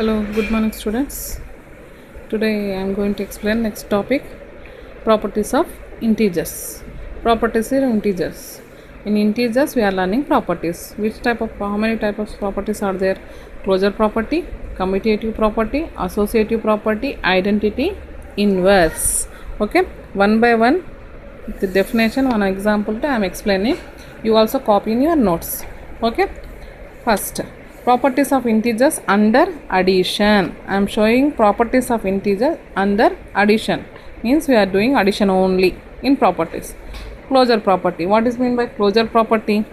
Hello, good morning students. Today I am going to explain next topic, properties of integers. Properties of integers. In integers we are learning properties. How many types of properties are there? Closure property, commutative property, associative property, identity, inverse. Okay, one by one the definition, one example I am explaining. You also copy in your notes. Okay, first properties of integers under addition. I am showing properties of integer under addition, means we are doing addition only in properties. Closure property, what is mean by closure property?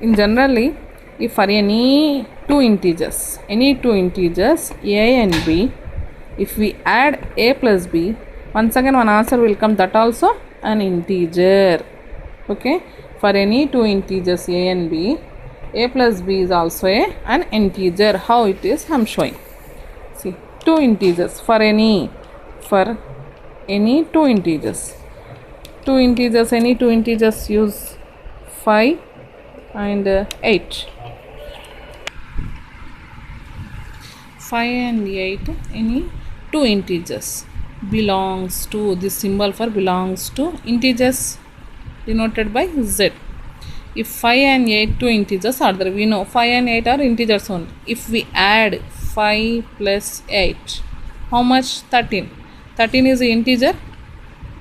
In generally, if for any two integers a and b, if we add a plus b, once again one answer will come, that also an integer. Okay, for any two integers a and b, a plus b is also an integer. How it is I am showing. See, two integers for any two integers. Any two integers use 5 and 8. 5 and 8, any two integers belongs to, this symbol for belongs to integers denoted by z. If 5 and 8 two integers are there, we know 5 and 8 are integers only. If we add 5 plus 8, how much? 13. 13 is an integer?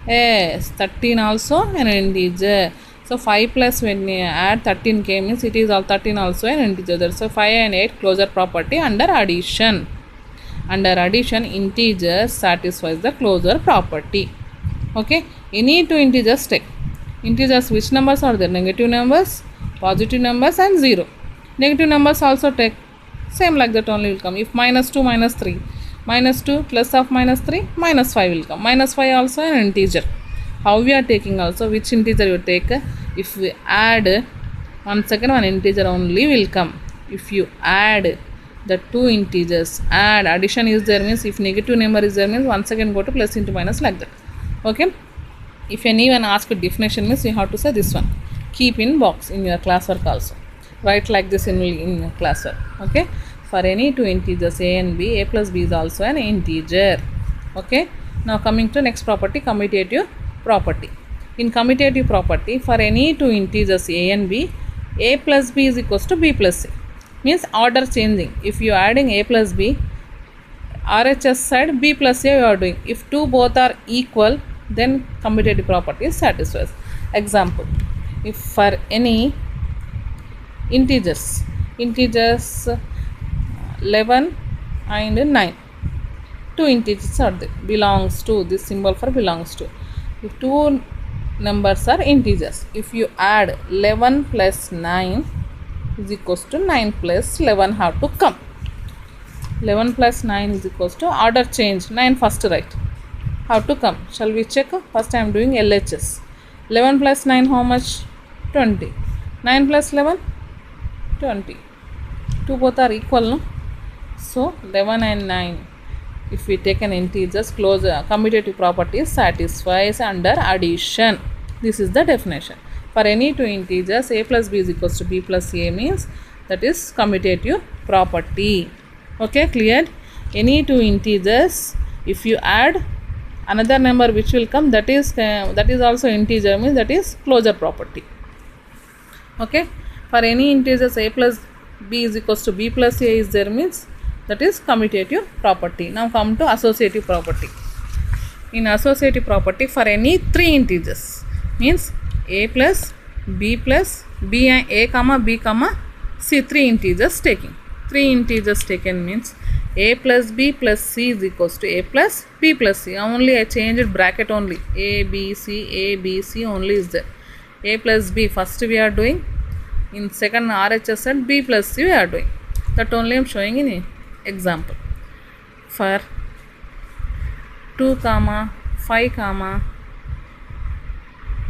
Yes, 13 also an integer. So 5 plus, when we add 13 k, means it is all 13 also an integer. So 5 and 8 closure property under addition. Under addition, integers satisfies the closure property. Okay, any two integers take. Integers, which numbers are there? Negative numbers, positive numbers and 0. Negative numbers also take, same like that only will come. If minus 2, minus 3, minus 2 plus of minus 3, minus 5 will come. Minus 5 also an integer. How we are taking also, which integer you take? If we add, once again one integer only will come. If you add the two integers, addition is there, means if negative number is there, means once again go to plus into minus, like that. Okay. If anyone asks definition, means you have to say this one. Keep in box in your classwork also. Write like this in your classwork. Okay. For any two integers a and b, a plus b is also an integer. Okay. Now coming to next property, commutative property. In commutative property, for any two integers a and b, a plus b is equals to b plus a. Means order changing. If you are adding a plus b, RHS side b plus a you are doing. If two both are equal, then commutative property satisfies. Example, if for any integers 11 and 9, two integers are there, belongs to, this symbol for belongs to. If two numbers are integers, if you add 11 plus 9 is equals to 9 plus 11 have to come. 11 plus 9 is equals to, order change, 9 first, right? How to come? Shall we check? First I am doing LHS. 11 plus 9 how much? 20. 9 plus 11? 20. Two both are equal, no? So 11 and 9. If we take an integers, commutative property satisfies under addition. This is the definition. For any two integers, a plus b is equals to b plus a, means that is commutative property. Okay, cleared? Any two integers, if you add another number which will come, that is also integer, means that is closure property. Okay, for any integers a plus b is equals to b plus a is there, means that is commutative property. Now come to associative property. In associative property, for any three integers, means a plus b and a comma b comma c, three integers taking. Three integers taken means a plus b plus c is equals to a plus b plus c. Only I changed bracket only. A, B, C only is there. A plus b first we are doing. In second RHS and b plus c we are doing. That only I am showing in example. For 2, 5,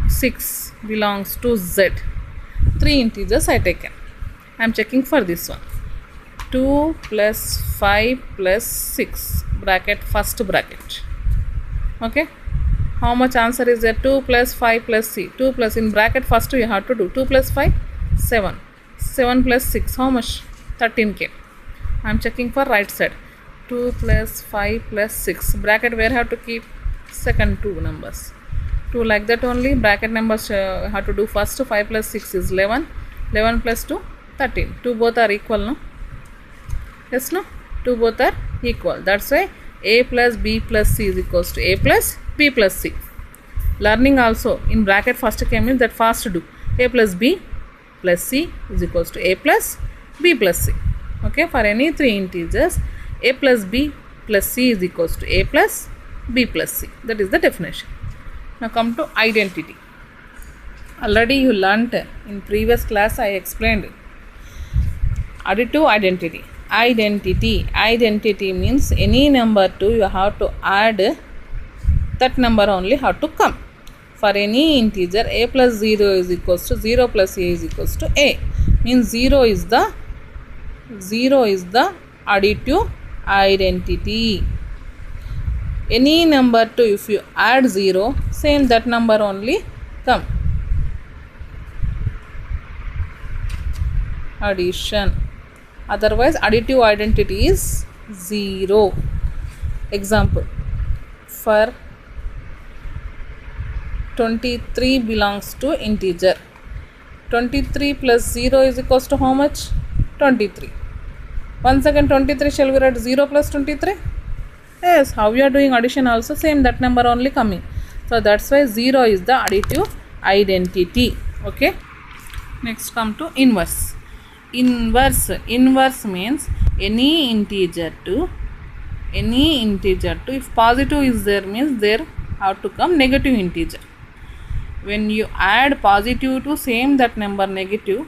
6 belongs to z. Three integers I taken. I am checking for this one. 2 plus 5 plus 6 bracket, first bracket. Okay, how much answer is there? 2 plus 5 plus c. 2 plus, in bracket first we have to do 2 plus 5, 7. 7 plus 6, how much? 13k. I am checking for right side. 2 plus 5 plus 6. Bracket where have to keep? Second two numbers. 2 like that only. Bracket numbers have to do first. 5 plus 6 is 11. 11 plus 2, 13. 2 both are equal, no? Yes, no? 2 both are equal. That's why A plus B plus C is equals to A plus B plus C. Learning also in bracket first came means that first do. A plus B plus C is equals to A plus B plus C. Okay, for any three integers, A plus B plus C is equals to A plus B plus C. That is the definition. Now come to identity. Already you learnt in previous class, I explained additive identity. Identity means any number to you have to add, that number only have to come. For any integer, A plus 0 is equals to 0 plus A is equals to A. Means 0 is the additive identity. Any number to, if you add 0, same that number only come. Addition. Otherwise additive identity is 0. Example, for 23 belongs to integer. 23 plus 0 is equals to how much? 23. Once again 23 shall we write 0 plus 23? Yes, how you are doing addition also same that number only coming. So that's why 0 is the additive identity. Okay. Next come to inverse. Inverse means any integer to, if positive is there means there have to come negative integer. When you add positive to same that number negative,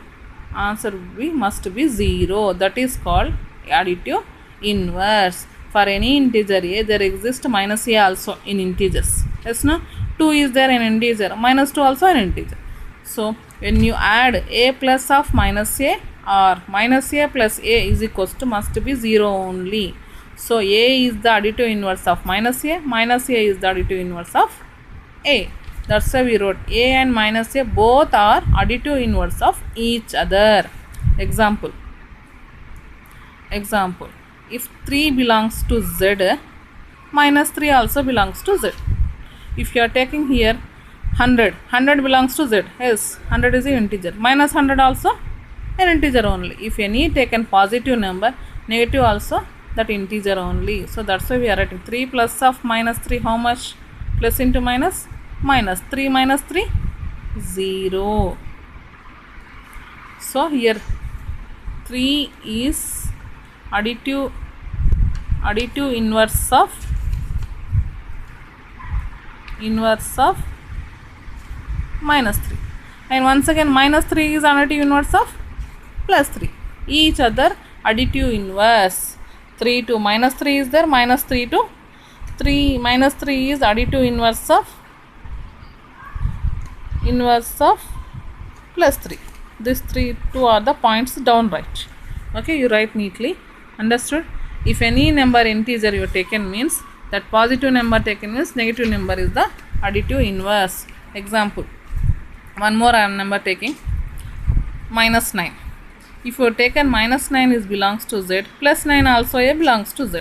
answer must be 0. That is called additive inverse. For any integer A, there exists minus A also in integers. Yes, no? 2 is there in integer, minus 2 also in integer. So when you add A plus of minus A or minus A plus A is equals to must be 0 only. So A is the additive inverse of minus A is the additive inverse of A. That's why we wrote A and minus A both are additive inverse of each other. Example, if 3 belongs to Z, minus 3 also belongs to Z. If you are taking here 100 belongs to Z. Yes, 100 is an integer. Minus 100 also an integer only. If any taken positive number, negative also that integer only. So that's why we are writing 3 plus of minus 3 how much? Plus into minus? Minus 3 minus 3? 0. So here 3 is additive inverse of minus 3. And once again minus 3 is additive inverse of plus 3. Each other additive inverse. 3 to minus 3 is there, minus 3 to 3. Minus 3 is additive inverse of plus 3. These 2 are the points down right. Okay, you write neatly. Understood? If any number integer you taken means that positive number taken means negative number is the additive inverse. Example, one more number taking minus 9. If you taken minus 9 is belongs to Z, plus 9 also A belongs to Z.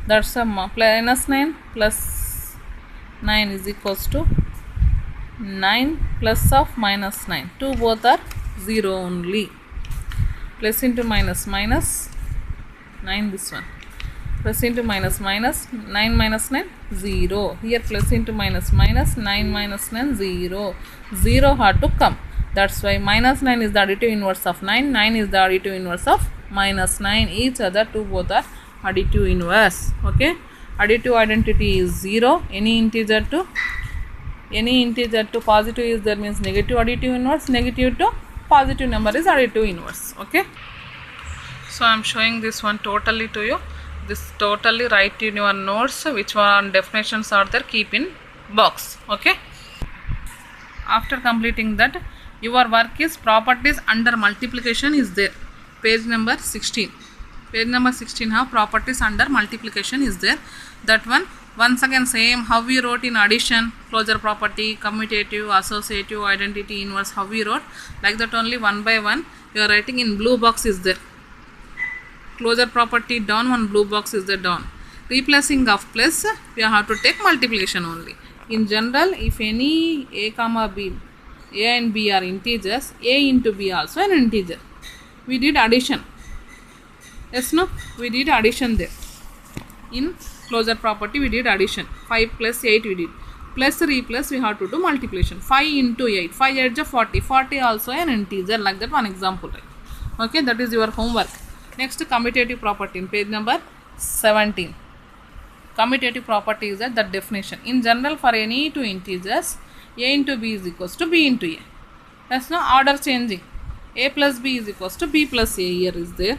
That's a minus 9 plus 9 is equals to 9 plus of minus 9. 2 both are 0 only. Plus into minus 9 this one. Plus into minus 9 minus 9 0. Here plus into minus 9 minus 9 0. 0 had to come. That's why minus 9 is the additive inverse of 9. 9 is the additive inverse of minus 9. Each other 2 both are additive inverse. Okay. Additive identity is 0. Any integer to positive is there means negative additive inverse. Negative to positive number is additive inverse. Okay. So I am showing this one totally to you. This totally write in your notes which one definitions are there, keep in box. Okay. After completing that, your work is properties under multiplication is there. Page number 16. Page number 16 have properties under multiplication is there. That one once again same how we wrote in addition, closure property, commutative, associative, identity, inverse, how we wrote like that only one by one you are writing in blue box is there. Closure property down, one blue box is there down. replacing of plus we have to take multiplication only. In general, if any a comma b, a and b are integers, a into b also an integer. We did addition. Yes, no, we did addition there. In closure property we did addition. 5 plus 8 we did, plus replace we have to do multiplication. 5 into 8, 5 8 is 40, 40 also an integer. Like that, one example, right? Okay, that is your homework. Next, commutative property in page number 17. Commutative property is that the definition. In general, for any two integers, a into b is equals to b into a. That's no order changing. A plus b is equals to b plus a here is there.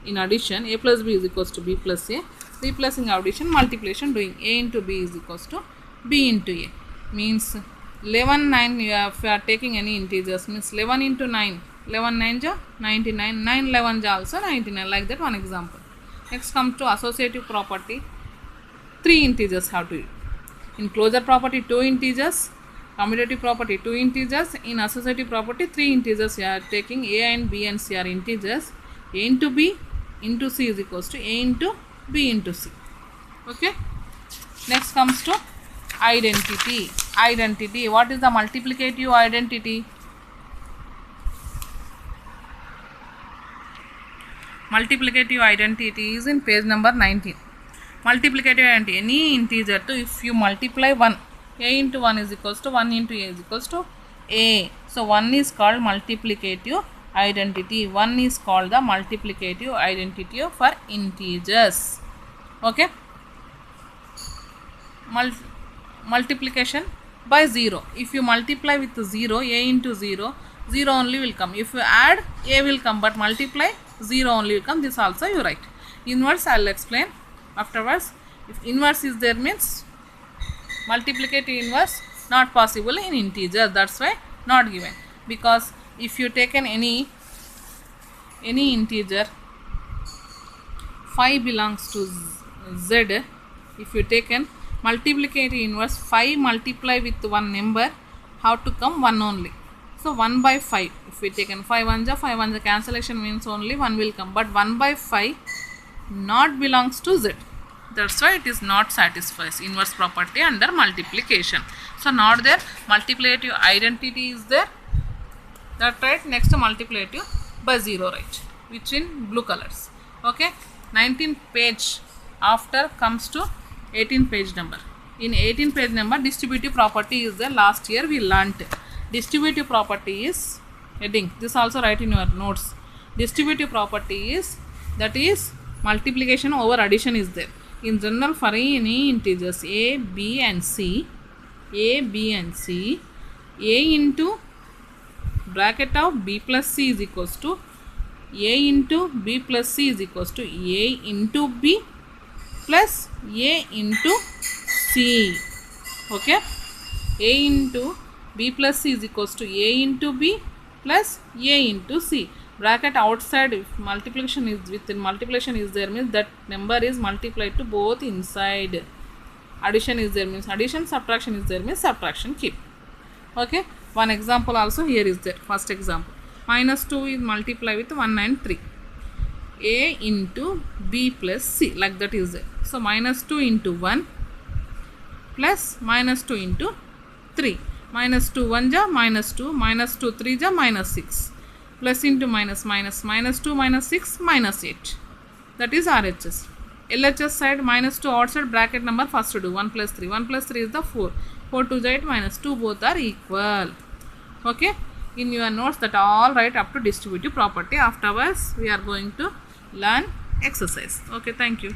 In addition, a plus b is equals to b plus a. Replacing addition, multiplication, doing a into b is equals to b into a. Means 11, 9, if you are taking any integers, means 11 into 9. 11 9 ja 99, 9 11 ja also 99. Like that, one example. Next, come to associative property. 3 integers have to be. In closure property 2 integers, commutative property 2 integers, in associative property 3 integers we are taking. A and b and c are integers. A into b into c is equals to a into b into c. Okay. Next comes to identity. Identity. What is the multiplicative identity? Multiplicative identity is in page number 19. Multiplicative identity, any integer to, if you multiply 1, a into 1 is equals to 1 into a is equals to a. So 1 is called multiplicative identity. 1 is called the multiplicative identity for integers. Okay. Multiplication by 0. If you multiply with 0, a into 0, 0 only will come. If you add, a will come, but multiply, 0 only will come. This also you write. Inverse I will explain afterwards. If inverse is there, means multiplicative inverse not possible in integer. That's why not given. Because if you taken any integer, 5 belongs to z. If you taken multiplicative inverse, 5 multiply with one number, how to come 1 only. So 1 by 5. If we taken 5 1 ja, 5 1 ja, cancellation means only 1 will come. But 1 by 5 not belongs to z. That's why it is not satisfies inverse property under multiplication. So not there. Multiplicative identity is there. That right. Next, multiplicative by 0, right, which in blue colors. Okay. 19th page after comes to 18th page number. In 18th page number, distributive property is there. Last year we learnt. Distributive property is heading. This also write in your notes. Distributive property is, that is, multiplication over addition is there. In general, for any integers a, b and c, a, b and c, a into bracket of b plus c is equals to a into b plus c is equals to a into b plus a into c. Okay. A into b plus c is equals to a into b plus a into c. Bracket outside, if multiplication is within multiplication is there, means that number is multiplied to both inside. Addition is there, means addition. Subtraction is there, means subtraction keep. Okay. One example also here is there. First example, minus 2 is multiplied with 1 and 3. A into b plus c, like that is there. So minus 2 into 1 plus minus 2 into 3. Minus 2 1 ja minus 2, minus 2 3 ja minus 6. Plus into minus, minus, minus 2 minus 6 minus 8. That is RHS. LHS side, minus 2 outside, bracket number first to do 1 plus 3. 1 plus 3 is the 4. 4 2 is 8 minus 2, both are equal. Okay. In your notes that all right up to distributive property. Afterwards we are going to learn exercise. Okay, thank you.